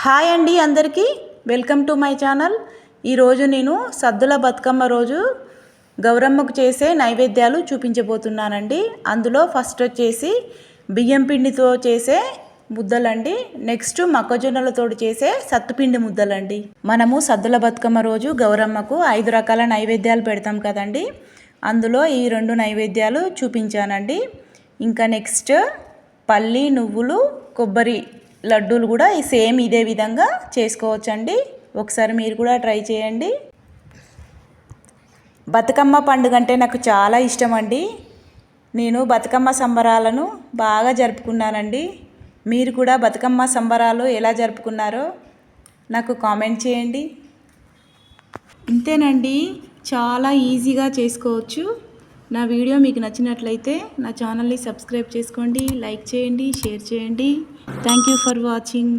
Hi అండి అందరికీ welcome to my channel. ఈరోజు నేను సద్దుల బతుకమ్మ రోజు గౌరమ్మకు చేసే నైవేద్యాలు చూపించబోతున్నానండి. అందులో ఫస్ట్ వచ్చేసి బియ్యం పిండితో చేసే ముద్దలండి. నెక్స్ట్ మొక్కజొన్నలతో చేసే సత్తుపిండి ముద్దలండి. మనము సద్దుల బతుకమ్మ రోజు గౌరమ్మకు 5 రకాల నైవేద్యాలు పెడతాం కదండి. అందులో ఈ 2 నైవేద్యాలు చూపించానండి. ఇంకా నెక్స్ట్ పల్లి నువ్వులు కొబ్బరి లడ్డూలు కూడా సేమ్ ఇదే విధంగా చేసుకోవచ్చండి. ఒకసారి మీరు కూడా ట్రై చేయండి. బతుకమ్మ పండుగ అంటే నాకు చాలా ఇష్టం అండి. నేను బతుకమ్మ సంబరాలను బాగా జరుపుకున్నానండి. మీరు కూడా బతుకమ్మ సంబరాలు ఎలా జరుపుకున్నారో నాకు కామెంట్ చేయండి. ఇంతేనండి, చాలా ఈజీగా చేసుకోవచ్చు. నా వీడియో మీకు నచ్చినట్లయితే నా ఛానల్ని సబ్స్క్రైబ్ చేసుకోండి, లైక్ చేయండి, షేర్ చేయండి. Thank you for watching.